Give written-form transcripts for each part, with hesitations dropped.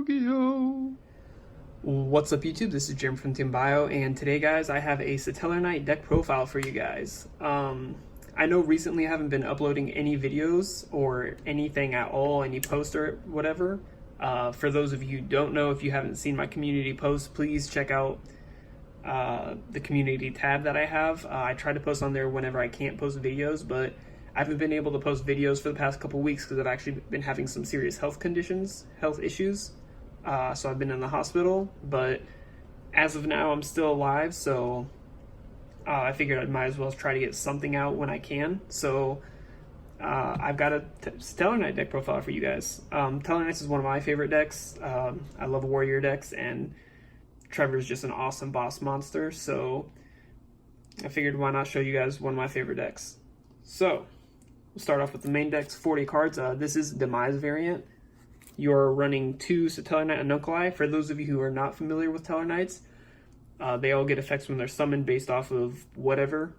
Yu-Gi-Oh! What's up YouTube? This is Jim from Team Bio, and today guys I have a Satellarknight deck profile for you guys. I know recently I haven't been uploading any videos or anything at all, any post or whatever. For those of you who don't know, if you haven't seen my community post, please check out the community tab that I have. I try to post on there whenever I can't post videos, but I haven't been able to post videos for the past couple weeks because I've actually been having some serious health issues. So I've been in the hospital, but as of now, I'm still alive. So I figured I might as well try to get something out when I can. So I've got a Satellarknight deck profile for you guys. Satellarknight is one of my favorite decks. I love warrior decks, and Trevor is just an awesome boss monster. So I figured why not show you guys one of my favorite decks. So we'll start off with the main deck's 40 cards. This is Demise variant. You're running 2 Satellarknight Homunculi. For those of you who are not familiar with Satellarknights, they all get effects when they're summoned based off of whatever,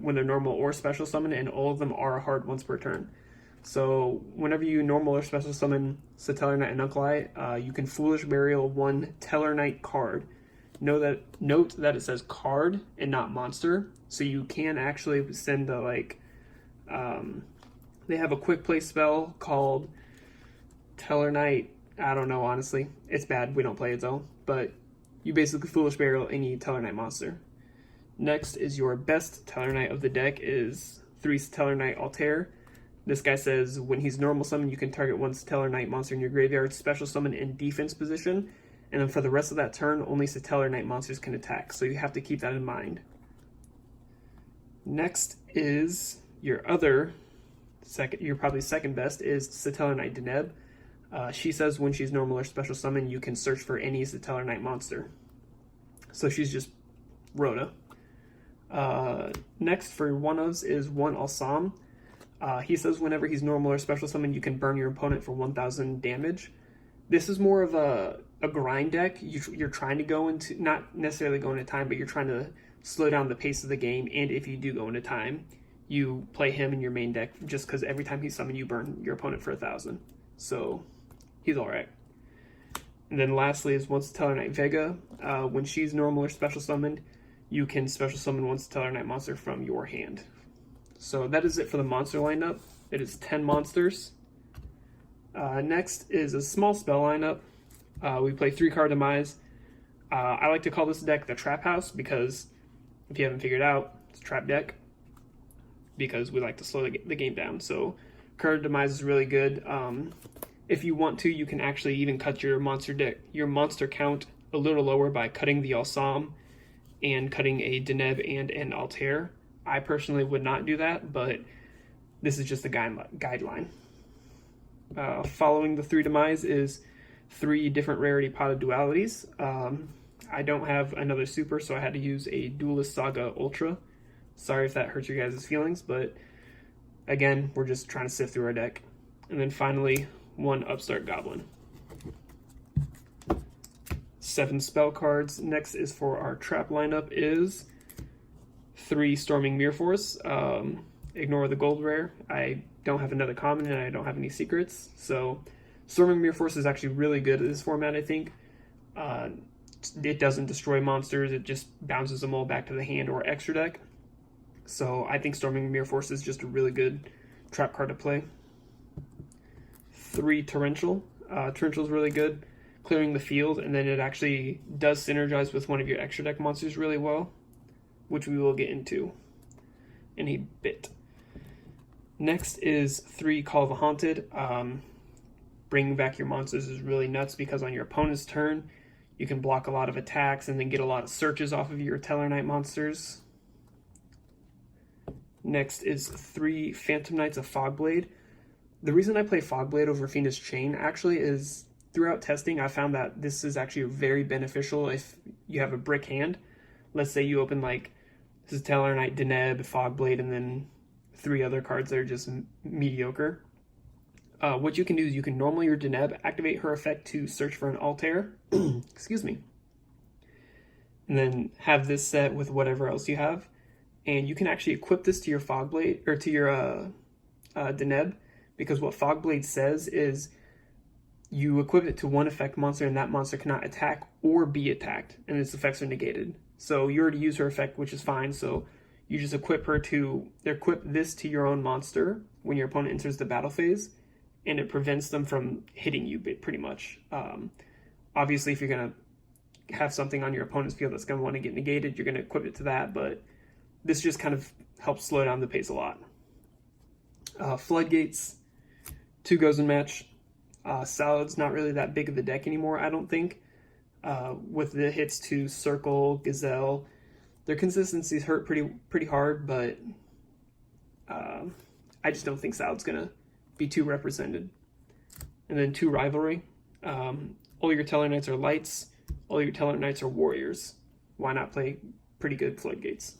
when they're normal or special summon, and all of them are hard once per turn. So whenever you normal or special summon Satellarknight Homunculi, you can Foolish Burial 1 Tellarknight card. Note that it says card and not monster, so you can actually send a they have a quick play spell called Tellarknight. I don't know, honestly. It's bad. We don't play it though. But you basically Foolish Burial any Tellarknight monster. Next is your best Tellarknight of the deck is 3 Satellarknight Altair. This guy says when he's normal summon, you can target 1 Satellarknight monster in your graveyard, special summon in defense position, and then for the rest of that turn, only Satellarknight monsters can attack. So you have to keep that in mind. Next is your probably second best is Satellarknight Deneb. She says when she's normal or special summon, you can search for any Satellarknight monster. So she's just Rhoda. Next for one-ofs is 1 Alsam. He says whenever he's normal or special summon, you can burn your opponent for 1000 damage. This is more of a grind deck. You're trying to go into, not necessarily go into time, but you're trying to slow down the pace of the game, and if you do go into time, you play him in your main deck just because every time he's summoned, you burn your opponent for 1000. So he's alright. And then lastly is 1 Satellarknight Vega. When she's normal or special summoned, you can special summon 1 Satellarknight monster from your hand. So that is it for the monster lineup. It is 10 monsters. Next is a small spell lineup. We play 3-card Demise. I like to call this deck the Trap House because if you haven't figured out, it's a trap deck because we like to slow the game down. So card Demise is really good. If you want to, you can actually even cut your monster count a little lower by cutting the Alsam and cutting a Deneb and an Altair. I personally would not do that, but this is just a guideline. Following the 3 Demise is 3 different rarity potted dualities. I don't have another super, so I had to use a Duelist Saga Ultra. Sorry if that hurts your guys' feelings, but again, we're just trying to sift through our deck. And then finally, 1 Upstart Goblin. 7 spell cards. Next is for our trap lineup is 3 Storming Mirror Force. Ignore the gold rare. I don't have another common and I don't have any secrets. So Storming Mirror Force is actually really good at this format, I think. It doesn't destroy monsters. It just bounces them all back to the hand or extra deck. So I think Storming Mirror Force is just a really good trap card to play. 3 Torrential. Torrential is really good, clearing the field, and then it actually does synergize with one of your extra deck monsters really well, which we will get into in a bit. Next is 3 Call of the Haunted. Bringing back your monsters is really nuts because on your opponent's turn, you can block a lot of attacks and then get a lot of searches off of your Tellarknight monsters. Next is 3 Phantom Knights of Fogblade. The reason I play Fogblade over Fiendish Chain actually is throughout testing, I found that this is actually very beneficial if you have a brick hand. Let's say you open like this is Tellarknight, Deneb, Fogblade, and then 3 other cards that are just mediocre. What you can do is you can normally your Deneb activate her effect to search for an Altair. Excuse me. And then have this set with whatever else you have. And you can actually equip this to your Fogblade, or to your Deneb, because what Fogblade says is you equip it to one effect monster, and that monster cannot attack or be attacked, and its effects are negated. So you already use her effect, which is fine. So you just equip this to your own monster when your opponent enters the battle phase, and it prevents them from hitting you pretty much. Obviously, if you're going to have something on your opponent's field that's going to want to get negated, you're going to equip it to that, but this just kind of helps slow down the pace a lot. Floodgates, 2 goes in match. Salad's not really that big of a deck anymore, I don't think. With the hits to Circle, Gazelle, their consistencies hurt pretty hard, but I just don't think Salad's gonna be too represented. And then 2 Rivalry. All your Tellarknights are lights. All your Tellarknights are warriors. Why not play pretty good Floodgates?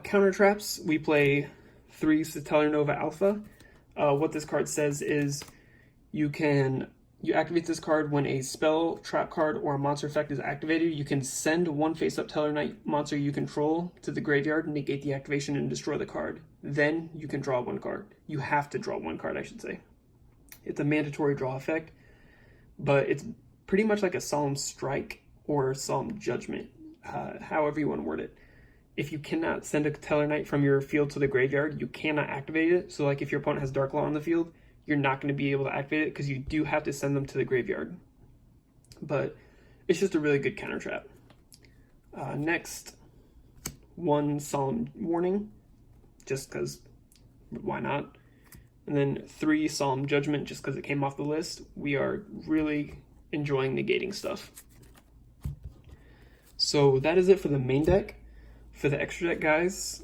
Counter traps. We play 3 Stellar Alpha. What this card says is you activate this card when a spell, trap card, or a monster effect is activated. You can send one face-up Tellarknight monster you control to the graveyard, negate the activation, and destroy the card. Then you can draw 1 card. You have to draw 1 card, I should say. It's a mandatory draw effect, but it's pretty much like a Solemn Strike or Solemn Judgment, however you want to word it. If you cannot send a Tellarknight from your field to the graveyard, you cannot activate it. So like if your opponent has Dark Law on the field, you're not going to be able to activate it because you do have to send them to the graveyard. But it's just a really good counter trap. Next, 1 Solemn Warning, just because why not? And then 3 Solemn Judgment, just because it came off the list. We are really enjoying negating stuff. So that is it for the main deck. For the extra deck, guys,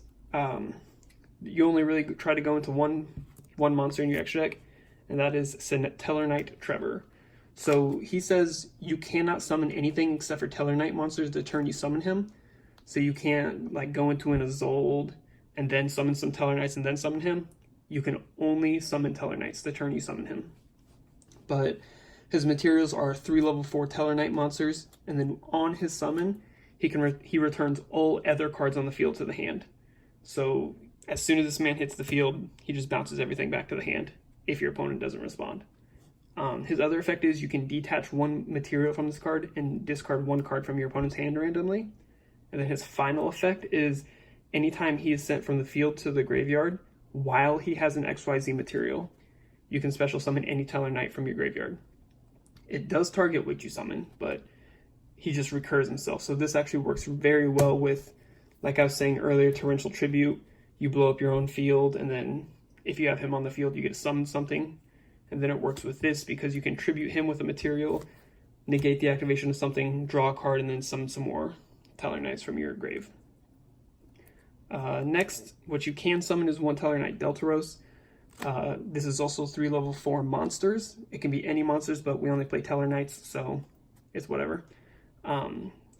you only really try to go into one monster in your extra deck, and that is Satellarknight Trevor. So he says you cannot summon anything except for Tellarknight monsters the turn you summon him. So you can't like go into an Isolde and then summon some Tellarknights and then summon him. You can only summon Tellarknights the turn you summon him. But his materials are 3 level 4 Tellarknight monsters, and then on his summon, he returns all other cards on the field to the hand. So as soon as this man hits the field, he just bounces everything back to the hand if your opponent doesn't respond. His other effect is you can detach 1 material from this card and discard 1 card from your opponent's hand randomly. And then his final effect is anytime he is sent from the field to the graveyard while he has an XYZ material, you can special summon any Tellarknight from your graveyard. It does target what you summon, but he just recurs himself. So this actually works very well with, like I was saying earlier, Torrential Tribute. You blow up your own field, and then if you have him on the field, you get to summon something. And then it works with this because you can tribute him with a material, negate the activation of something, draw a card, and then summon some more Tellarknights from your grave. Next, what you can summon is 1 Tellarknight Deltaros. This is also 3 level 4 monsters. It can be any monsters, but we only play Tellarknights, so it's whatever.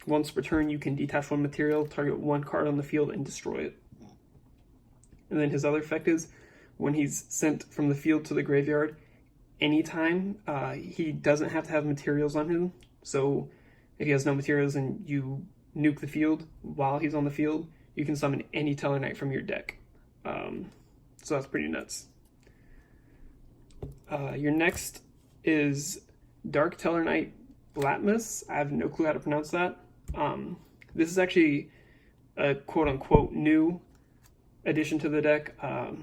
Once per turn, you can detach 1 material, target 1 card on the field, and destroy it. And then his other effect is when he's sent from the field to the graveyard, anytime he doesn't have to have materials on him. So if he has no materials and you nuke the field while he's on the field, you can summon any Tellarknight from your deck. So that's pretty nuts. Your next is Dark Tellarknight Blatmus. I have no clue how to pronounce that. This is actually a quote-unquote new addition to the deck.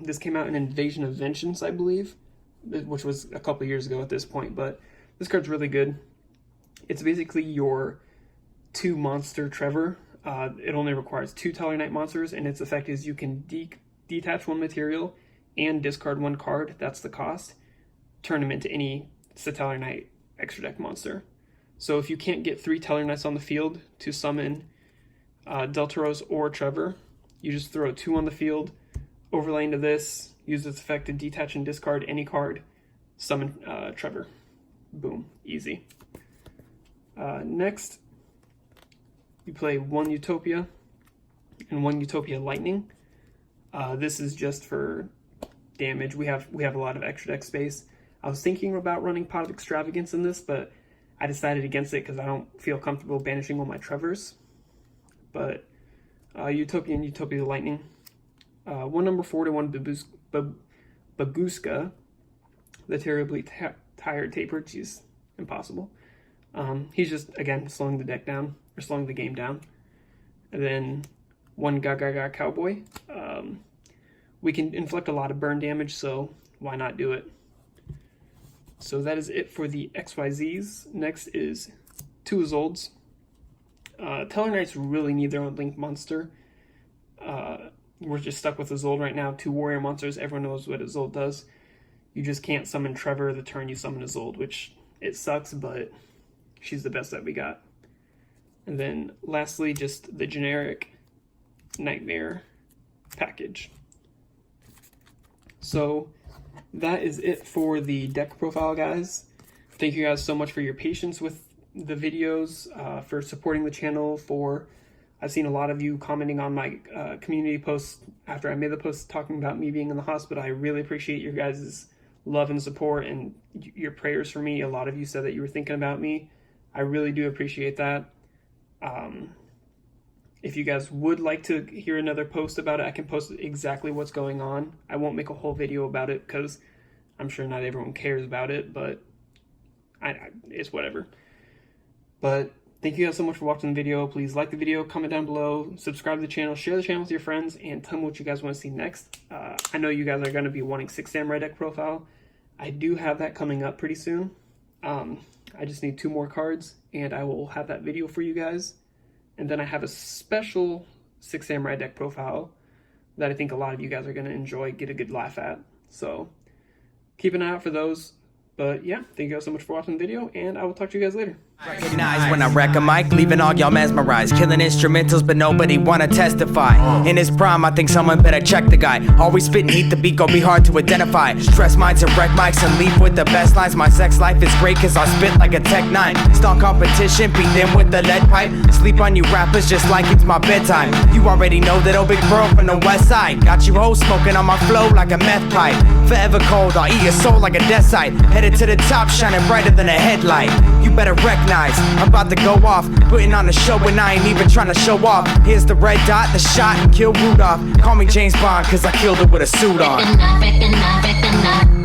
This came out in Invasion of Vengeance, I believe, which was a couple years ago at this point, but this card's really good. It's basically your 2 monster Trevor. It only requires 2 Tellarknight monsters, and its effect is you can detach 1 material and discard 1 card. That's the cost. Turn them into any Satellarknight extra deck monster. So if you can't get 3 Tellarknights on the field to summon Deltaros or Trevor, you just throw 2 on the field, overlay into this, use its effect to detach and discard any card, summon Trevor. Boom, easy. Next, you play 1 Utopia and 1 Utopia Lightning. This is just for damage. We have a lot of extra deck space. I was thinking about running Pot of Extravagance in this, but I decided against it because I don't feel comfortable banishing all my Trevors. But Utopia and Utopia Lightning. 1 number 4 to 1 Babushka. the terribly tired Taper. Jeez, impossible. He's just, again, slowing the deck down, or slowing the game down. And then one Gaga Cowboy. We can inflict a lot of burn damage, so why not do it? So that is it for the XYZs. Next is two Izolds. Satellarknights really need their own Link monster. We're just stuck with Izold right now. Two warrior monsters. Everyone knows what Izold does. You just can't summon Trevor the turn you summon Izold, which it sucks, but she's the best that we got. And then lastly, just the generic Nightmare package. So that is it for the deck profile, guys. Thank you guys so much for your patience with the videos, for supporting the channel. I've seen a lot of you commenting on my community posts after I made the post talking about me being in the hospital. I really appreciate your guys' love and support and your prayers for me. A lot of you said that you were thinking about me. I really do appreciate that. If you guys would like to hear another post about it, I can post exactly what's going on. I won't make a whole video about it because I'm sure not everyone cares about it, but it's whatever. But thank you guys so much for watching the video. Please like the video, comment down below, subscribe to the channel, share the channel with your friends, and tell me what you guys want to see next. I know you guys are going to be wanting 6 Samurai deck profile. I do have that coming up pretty soon. I just need 2 more cards, and I will have that video for you guys. And then I have a special 6 Samurai deck profile that I think a lot of you guys are going to enjoy, get a good laugh at. So keep an eye out for those. But yeah, thank you guys so much for watching the video, and I will talk to you guys later. Recognize when I wreck a mic, leaving all y'all mesmerized. Killing instrumentals, but nobody wanna testify. In his prime, I think someone better check the guy. Always spitting heat, the beat gon' be hard to identify. Stress minds and wreck mics and leave with the best lines. My sex life is great cause I spit like a Tech 9. Stalk competition, beat them with the lead pipe. Sleep on you rappers just like it's my bedtime. You already know that old big bro from the west side. Got you hoes smoking on my flow like a meth pipe. Forever cold, I'll eat your soul like a death site. Headed to the top, shining brighter than a headlight. You better recognize, I'm about to go off, putting on a show and I ain't even trying to show off. Here's the red dot, the shot, and kill Rudolph. Call me James Bond, cause I killed it with a suit on.